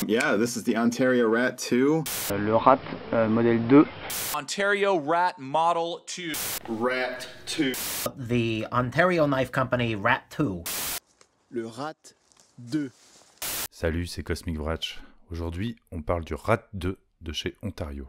Yeah, this is the Ontario Rat 2. Le Rat modèle 2. Ontario Rat Model 2. Rat 2. The Ontario Knife Company Rat 2. Le Rat 2. Salut, c'est Cosmic Vratch. Aujourd'hui, on parle du Rat 2 de chez Ontario.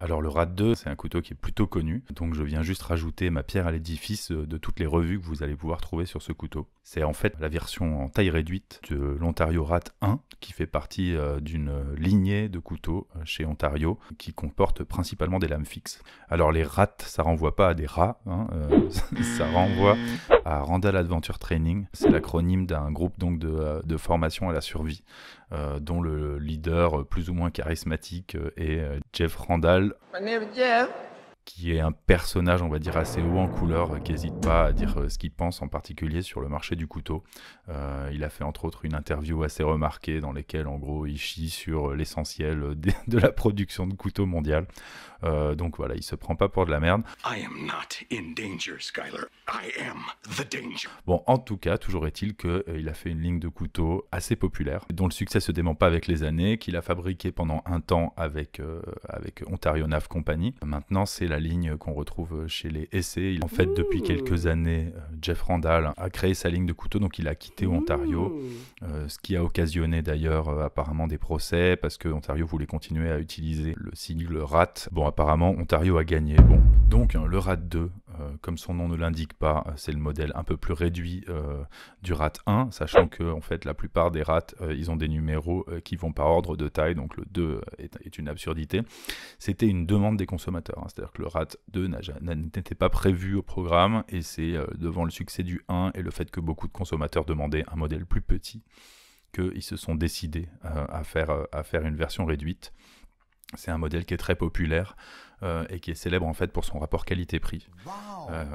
Alors le Rat 2, c'est un couteau qui est plutôt connu, donc je viens juste rajouter ma pierre à l'édifice de toutes les revues que vous allez pouvoir trouver sur ce couteau. C'est en fait la version en taille réduite de l'Ontario Rat 1, qui fait partie d'une lignée de couteaux chez Ontario, qui comporte principalement des lames fixes. Alors les rats, ça renvoie pas à des rats, ça renvoie à Randall Adventure Training. C'est l'acronyme d'un groupe donc de formation à la survie, dont le leader plus ou moins charismatique est Jeff Randall, qui est un personnage, on va dire, assez haut en couleur, qui n'hésite pas à dire ce qu'il pense, en particulier sur le marché du couteau. Il a fait entre autres une interview assez remarquée dans laquelle, en gros, il chie sur l'essentiel de la production de couteaux mondiale. Donc voilà, il se prend pas pour de la merde. I am not in danger, Skyler. I am the danger. Bon, en tout cas, toujours est-il qu'il a fait une ligne de couteaux assez populaire, dont le succès se dément pas avec les années, qu'il a fabriqué pendant un temps avec Ontario Knife Company. Maintenant, c'est la ligne qu'on retrouve chez les essais. En fait, depuis quelques années, Jeff Randall a créé sa ligne de couteaux, donc il a quitté Ontario, ce qui a occasionné d'ailleurs apparemment des procès, parce que Ontario voulait continuer à utiliser le sigle RAT. Bon, apparemment, Ontario a gagné. Bon, donc le RAT 2, comme son nom ne l'indique pas, c'est le modèle un peu plus réduit du RAT 1, sachant que en fait, la plupart des RAT, ils ont des numéros qui vont par ordre de taille, donc le 2 est une absurdité. C'était une demande des consommateurs, c'est-à-dire que le RAT 2 n'était pas prévu au programme, et c'est devant le succès du 1 et le fait que beaucoup de consommateurs demandaient un modèle plus petit qu'ils se sont décidés à faire une version réduite. C'est un modèle qui est très populaire et qui est célèbre en fait pour son rapport qualité-prix.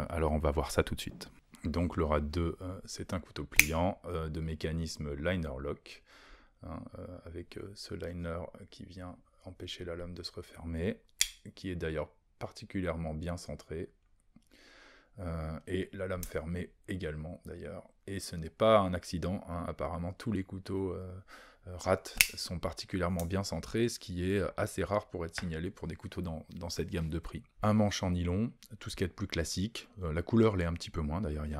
Alors on va voir ça tout de suite. Donc le Rat 2, c'est un couteau pliant de mécanisme liner lock, avec ce liner qui vient empêcher la lame de se refermer, qui est d'ailleurs particulièrement bien centré, et la lame fermée également d'ailleurs. Et ce n'est pas un accident, apparemment tous les couteaux Rat sont particulièrement bien centrés, ce qui est assez rare pour être signalé pour des couteaux dans cette gamme de prix. Un manche en nylon, tout ce qui est de plus classique. La couleur l'est un petit peu moins, d'ailleurs il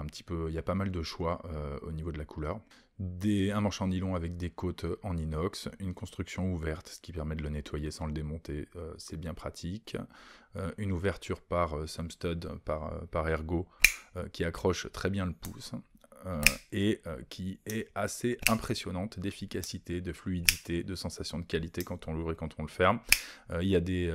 y a pas mal de choix au niveau de la couleur. Un manche en nylon avec des côtes en inox, une construction ouverte, ce qui permet de le nettoyer sans le démonter, c'est bien pratique. Une ouverture par Sumstud, par Ergo, qui accroche très bien le pouce. Et qui est assez impressionnante d'efficacité, de fluidité, de sensation de qualité quand on l'ouvre et quand on le ferme. Il y a des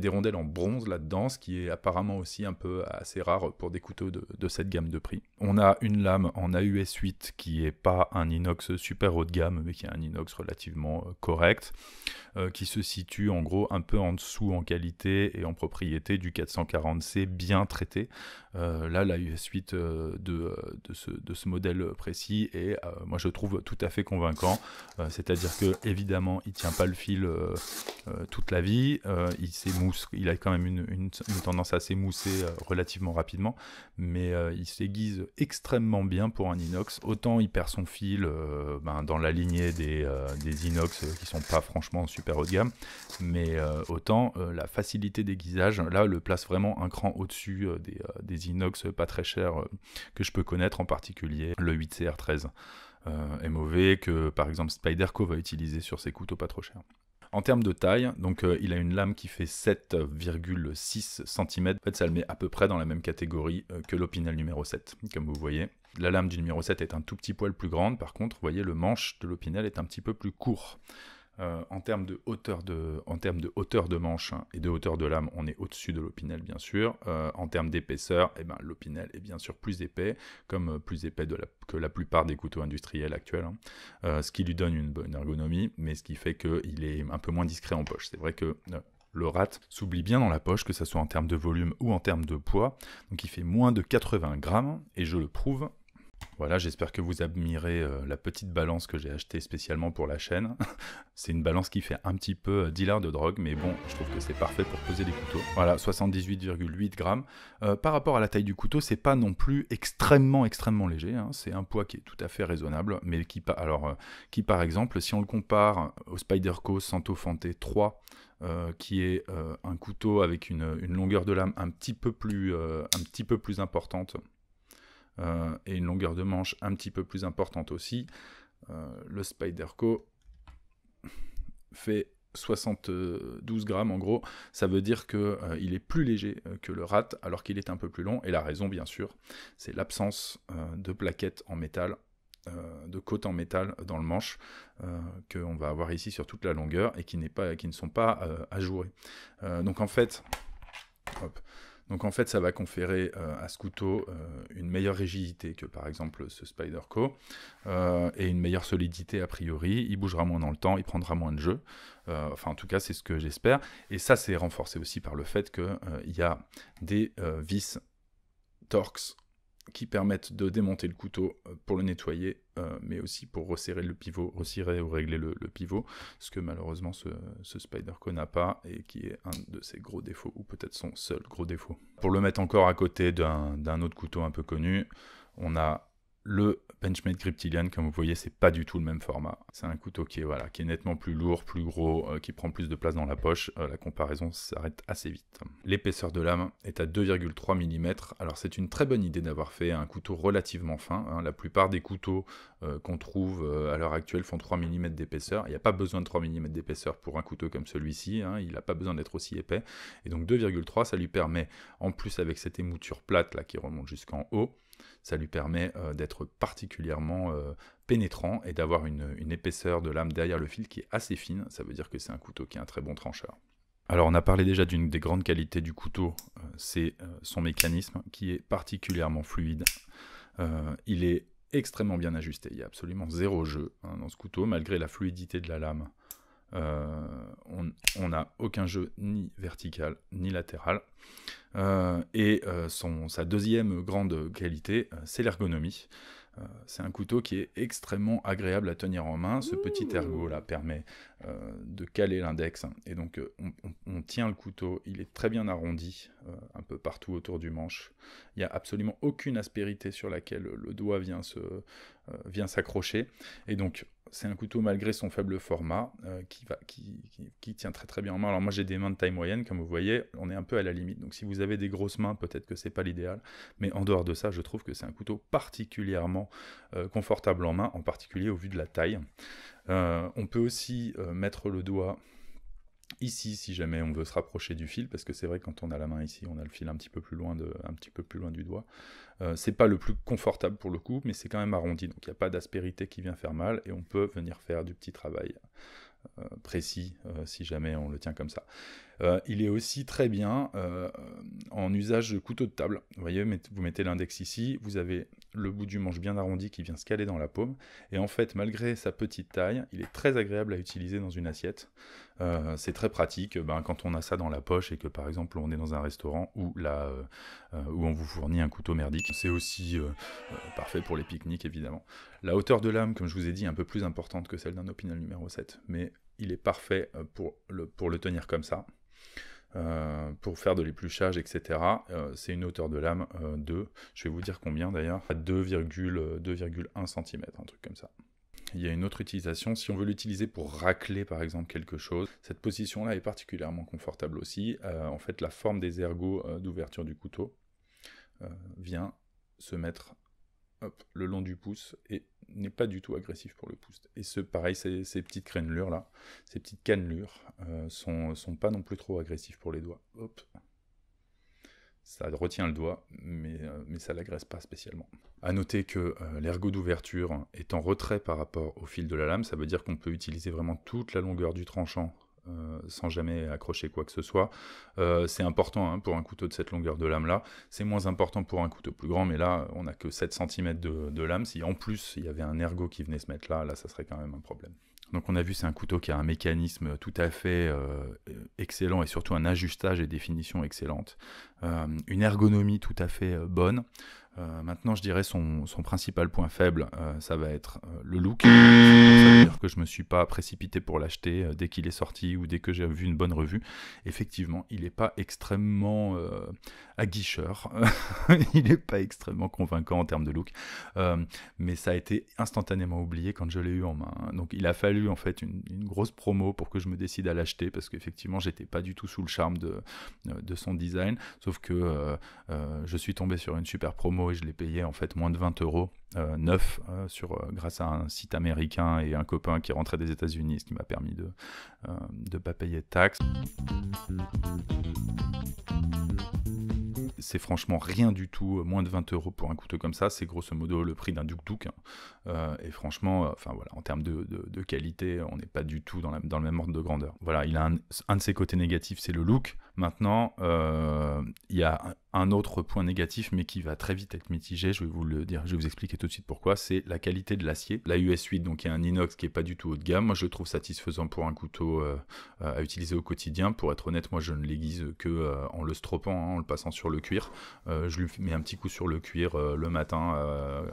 rondelles en bronze là-dedans, ce qui est apparemment aussi un peu assez rare pour des couteaux de cette gamme de prix. On a une lame en AUS 8 qui n'est pas un inox super haut de gamme, mais qui est un inox relativement correct, qui se situe en gros un peu en dessous en qualité et en propriété du 440C bien traité. Là, l'AUS 8 de ce modèle précis et moi je trouve tout à fait convaincant, c'est-à-dire que évidemment il tient pas le fil toute la vie, il s'émousse, il a quand même une tendance à s'émousser relativement rapidement, mais il s'aiguise extrêmement bien pour un inox. Autant il perd son fil dans la lignée des inox qui sont pas franchement super haut de gamme, mais autant la facilité d'aiguisage là le place vraiment un cran au-dessus des inox pas très chers que je peux connaître, en particulier le 8CR13 MOV que par exemple Spyderco va utiliser sur ses couteaux pas trop chers. En termes de taille, donc il a une lame qui fait 7,6 cm. En fait, ça le met à peu près dans la même catégorie que l'Opinel numéro 7, comme vous voyez. La lame du numéro 7 est un tout petit poil plus grande, par contre, vous voyez, le manche de l'Opinel est un petit peu plus court. En termes de hauteur de manche et de hauteur de lame, on est au-dessus de l'Opinel bien sûr. En termes d'épaisseur, l'Opinel est bien sûr plus épais, comme plus épais que la plupart des couteaux industriels actuels, ce qui lui donne une bonne ergonomie, mais ce qui fait qu'il est un peu moins discret en poche. C'est vrai que le Rat s'oublie bien dans la poche, que ce soit en termes de volume ou en termes de poids, donc il fait moins de 80 grammes, et je le prouve Voilà, j'espère que vous admirez la petite balance que j'ai achetée spécialement pour la chaîne. C'est une balance qui fait un petit peu dealer de drogue, mais bon, je trouve que c'est parfait pour peser les couteaux. Voilà, 78,8 grammes. Par rapport à la taille du couteau, c'est pas non plus extrêmement léger, hein. C'est un poids qui est tout à fait raisonnable, mais qui par exemple, si on le compare au Spyderco Santo-Fante 3, qui est un couteau avec une longueur de lame un petit peu plus importante, et une longueur de manche un petit peu plus importante aussi, le Spyderco fait 72 grammes en gros. Ça veut dire qu'il est plus léger que le Rat, alors qu'il est un peu plus long, et la raison bien sûr, c'est l'absence de plaquettes en métal, de côtes en métal dans le manche, qu'on va avoir ici sur toute la longueur, et qui ne sont pas ajourées. Donc en fait, ça va conférer à ce couteau une meilleure rigidité que par exemple ce Spyderco, et une meilleure solidité a priori. Il bougera moins dans le temps, il prendra moins de jeu. Enfin, en tout cas, c'est ce que j'espère. Et ça, c'est renforcé aussi par le fait qu'il y a des vis Torx qui permettent de démonter le couteau pour le nettoyer, mais aussi pour resserrer le pivot, resserrer ou régler le pivot, ce que malheureusement ce Spyderco n'a pas, et qui est un de ses gros défauts, ou peut-être son seul gros défaut. Pour le mettre encore à côté d'un autre couteau un peu connu, on a le Benchmade Griptilian. Comme vous voyez, c'est pas du tout le même format. C'est un couteau qui est nettement plus lourd, plus gros, qui prend plus de place dans la poche. La comparaison s'arrête assez vite. L'épaisseur de lame est à 2,3 mm. Alors c'est une très bonne idée d'avoir fait un couteau relativement fin, hein. La plupart des couteaux qu'on trouve à l'heure actuelle font 3 mm d'épaisseur. Il n'y a pas besoin de 3 mm d'épaisseur pour un couteau comme celui-ci, hein. Il n'a pas besoin d'être aussi épais. Et donc 2,3, ça lui permet, en plus avec cette émouture plate là qui remonte jusqu'en haut, ça lui permet d'être particulièrement pénétrant et d'avoir une épaisseur de lame derrière le fil qui est assez fine. Ça veut dire que c'est un couteau qui est un très bon trancheur. Alors on a parlé déjà d'une des grandes qualités du couteau, c'est son mécanisme qui est particulièrement fluide. Il est extrêmement bien ajusté, il y a absolument zéro jeu, hein, dans ce couteau, malgré la fluidité de la lame. On n'a aucun jeu ni vertical ni latéral, et sa deuxième grande qualité, c'est l'ergonomie. C'est un couteau qui est extrêmement agréable à tenir en main. Ce petit ergot là permet de caler l'index, et donc on tient le couteau, il est très bien arrondi un peu partout autour du manche. Il n'y a absolument aucune aspérité sur laquelle le doigt vient s'accrocher, et donc c'est un couteau malgré son faible format qui tient très bien en main. Alors moi j'ai des mains de taille moyenne, comme vous voyez, on est un peu à la limite, donc si vous avez des grosses mains, peut-être que c'est pas l'idéal, mais en dehors de ça, je trouve que c'est un couteau particulièrement confortable en main, en particulier au vu de la taille. On peut aussi mettre le doigt ici si jamais on veut se rapprocher du fil, parce que c'est vrai que quand on a la main ici, on a le fil un petit peu plus loin du doigt. C'est pas le plus confortable pour le coup, mais c'est quand même arrondi, donc il n'y a pas d'aspérité qui vient faire mal, et on peut venir faire du petit travail précis si jamais on le tient comme ça. Il est aussi très bien en usage de couteau de table. Vous voyez, vous mettez l'index ici, vous avez le bout du manche bien arrondi qui vient se caler dans la paume, et en fait, malgré sa petite taille, il est très agréable à utiliser dans une assiette. C'est très pratique quand on a ça dans la poche, et que par exemple on est dans un restaurant où on vous fournit un couteau merdique. C'est aussi parfait pour les pique-niques évidemment. La hauteur de lame, comme je vous ai dit, est un peu plus importante que celle d'un Opinel numéro 7, mais il est parfait pour le tenir comme ça. Pour faire de l'épluchage, etc. C'est une hauteur de lame je vais vous dire combien d'ailleurs, à 2,1 cm, un truc comme ça. Il y a une autre utilisation, si on veut l'utiliser pour racler par exemple quelque chose, cette position-là est particulièrement confortable aussi. En fait, la forme des ergots d'ouverture du couteau vient se mettre le long du pouce et n'est pas du tout agressif pour le pouce. Et pareil, ces petites crénelures là, ces petites cannelures sont pas non plus trop agressifs pour les doigts. Hop. Ça retient le doigt, mais ça l'agresse pas spécialement. A noter que l'ergot d'ouverture est en retrait par rapport au fil de la lame, ça veut dire qu'on peut utiliser vraiment toute la longueur du tranchant sans jamais accrocher quoi que ce soit. C'est important pour un couteau de cette longueur de lame là, c'est moins important pour un couteau plus grand, mais là on n'a que 7 cm de lame. Si en plus il y avait un ergot qui venait se mettre là ça serait quand même un problème. Donc on a vu, c'est un couteau qui a un mécanisme tout à fait excellent, et surtout un ajustage et définition excellente, une ergonomie tout à fait bonne, Maintenant, je dirais son principal point faible, ça va être le look. Ça veut dire que je ne me suis pas précipité pour l'acheter dès qu'il est sorti ou dès que j'ai vu une bonne revue. Effectivement, il n'est pas extrêmement aguicheur. Il n'est pas extrêmement convaincant en termes de look. Mais ça a été instantanément oublié quand je l'ai eu en main. Donc, il a fallu en fait une grosse promo pour que je me décide à l'acheter parce qu'effectivement, j'étais pas du tout sous le charme de son design. Sauf que je suis tombé sur une super promo et je l'ai payé en fait moins de 20 € neuf grâce à un site américain et un copain qui rentrait des États-Unis, ce qui m'a permis de ne pas payer de taxes. C'est franchement rien du tout, moins de 20 € pour un couteau comme ça, c'est grosso modo le prix d'un Duk. Et franchement, voilà, en termes de qualité, on n'est pas du tout dans le même ordre de grandeur. Voilà, il a un de ses côtés négatifs, c'est le look. Maintenant, il y a un autre point négatif, mais qui va très vite être mitigé, je vais vous le dire, je vais vous expliquer tout de suite pourquoi, c'est la qualité de l'acier. La US 8, donc il y a un inox qui n'est pas du tout haut de gamme, moi je le trouve satisfaisant pour un couteau à utiliser au quotidien. Pour être honnête, moi je ne l'aiguise que en le stroppant, en le passant sur le cuir. Je lui mets un petit coup sur le cuir le matin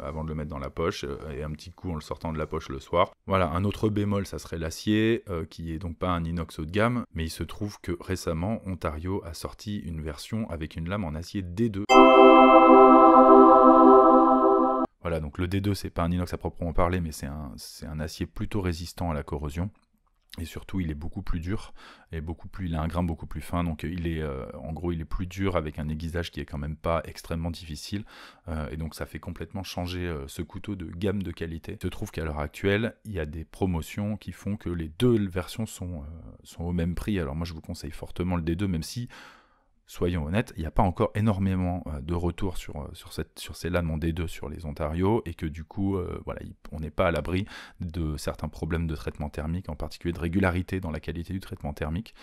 avant de le mettre dans la poche, et un petit coup en le sortant de la poche le soir. Voilà, un autre bémol, ça serait l'acier, qui est donc pas un inox haut de gamme, mais il se trouve que récemment, Ontario a sorti une version avec une lame en acier D2. Voilà, donc le D2, c'est pas un inox à proprement parler, mais c'est un acier plutôt résistant à la corrosion. Et surtout, il est beaucoup plus dur, et il a un grain beaucoup plus fin, donc en gros, il est plus dur avec un aiguisage qui est quand même pas extrêmement difficile, et donc ça fait complètement changer ce couteau de gamme de qualité. Il se trouve qu'à l'heure actuelle, il y a des promotions qui font que les deux versions sont au même prix. Alors moi, je vous conseille fortement le D2, même si, soyons honnêtes, il n'y a pas encore énormément de retours sur ces lames en D2 sur les Ontario, et que du coup, voilà, on n'est pas à l'abri de certains problèmes de traitement thermique, en particulier de régularité dans la qualité du traitement thermique.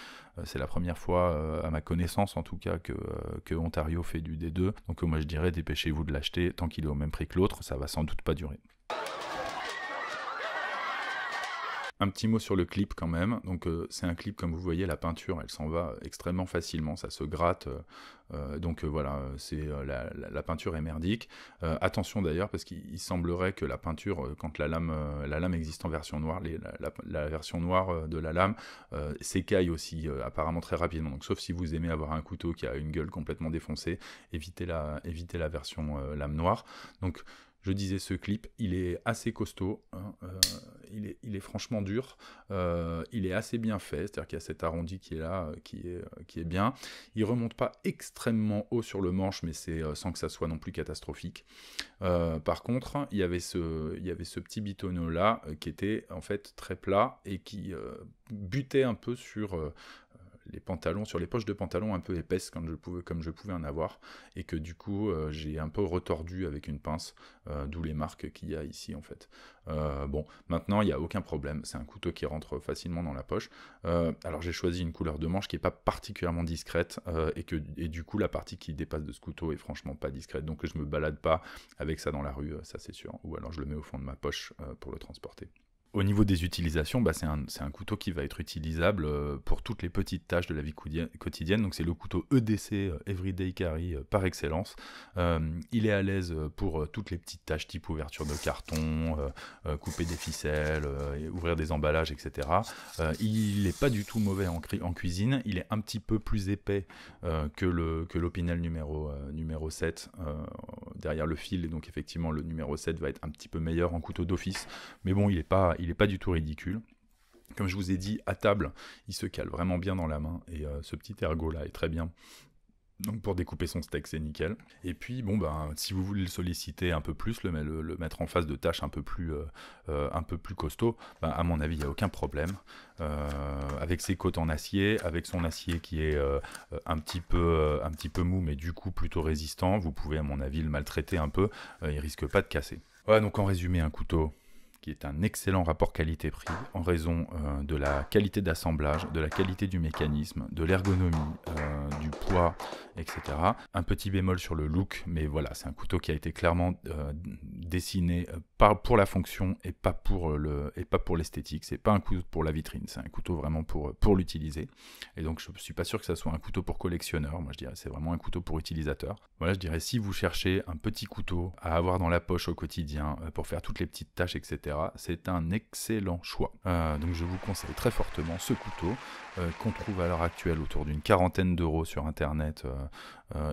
C'est la première fois, à ma connaissance en tout cas, que Ontario fait du D2. Donc moi je dirais, dépêchez-vous de l'acheter, tant qu'il est au même prix que l'autre, ça va sans doute pas durer. Un petit mot sur le clip quand même, donc c'est un clip, comme vous voyez, la peinture elle s'en va extrêmement facilement, ça se gratte, donc voilà, la peinture est merdique. Attention d'ailleurs, parce qu'il semblerait que la peinture, quand la lame existe en version noire, la version noire de la lame s'écaille aussi apparemment très rapidement, donc sauf si vous aimez avoir un couteau qui a une gueule complètement défoncée, évitez la version lame noire. Donc je disais, ce clip, il est assez costaud, hein, il est franchement dur, il est assez bien fait, c'est-à-dire qu'il y a cet arrondi qui est là, qui est bien. Il remonte pas extrêmement haut sur le manche, mais c'est sans que ça soit non plus catastrophique. Par contre, il y avait ce petit bitonneau là qui était en fait très plat et qui butait un peu sur les pantalons, sur les poches de pantalon un peu épaisses comme je pouvais en avoir, et que du coup j'ai un peu retordu avec une pince, d'où les marques qu'il y a ici en fait. Bon, maintenant il n'y a aucun problème, c'est un couteau qui rentre facilement dans la poche. Alors j'ai choisi une couleur de manche qui n'est pas particulièrement discrète, et du coup la partie qui dépasse de ce couteau est franchement pas discrète, donc je me balade pas avec ça dans la rue, ça c'est sûr, ou alors je le mets au fond de ma poche pour le transporter. Au niveau des utilisations, c'est un couteau qui va être utilisable pour toutes les petites tâches de la vie quotidienne. Donc c'est le couteau EDC, Everyday Carry, par excellence. Il est à l'aise pour toutes les petites tâches type ouverture de carton, couper des ficelles, ouvrir des emballages, etc. Il n'est pas du tout mauvais en cuisine. Il est un petit peu plus épais que l'Opinel numéro 7 derrière le fil. Et donc effectivement, le numéro 7 va être un petit peu meilleur en couteau d'office. Mais bon, il n'est pas du tout ridicule. Comme je vous ai dit, à table, il se cale vraiment bien dans la main, et ce petit ergot là est très bien. Donc pour découper son steak, c'est nickel. Et puis bon si vous voulez le solliciter un peu plus, le mettre en face de tâches un peu plus costauds, à mon avis il n'y a aucun problème. Avec ses côtes en acier, avec son acier qui est un petit peu mou, mais du coup plutôt résistant, vous pouvez à mon avis le maltraiter un peu, il risque pas de casser. Voilà, donc en résumé, un couteau qui est un excellent rapport qualité-prix en raison de la qualité d'assemblage, de la qualité du mécanisme, de l'ergonomie, du poids, etc. Un petit bémol sur le look, mais voilà, c'est un couteau qui a été clairement dessiné pour la fonction et pas pour l'esthétique. C'est pas un couteau pour la vitrine, c'est un couteau vraiment pour l'utiliser. Et donc je suis pas sûr que ça soit un couteau pour collectionneur. Moi je dirais c'est vraiment un couteau pour utilisateur. Voilà, je dirais si vous cherchez un petit couteau à avoir dans la poche au quotidien pour faire toutes les petites tâches, etc. C'est un excellent choix. Donc je vous conseille très fortement ce couteau qu'on trouve à l'heure actuelle autour d'une 40aine d'euros sur internet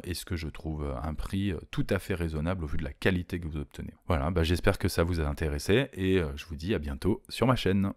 et ce que je trouve un prix tout à fait raisonnable au vu de la qualité que vous obtenez. Voilà, j'espère que ça vous a intéressé et je vous dis à bientôt sur ma chaîne.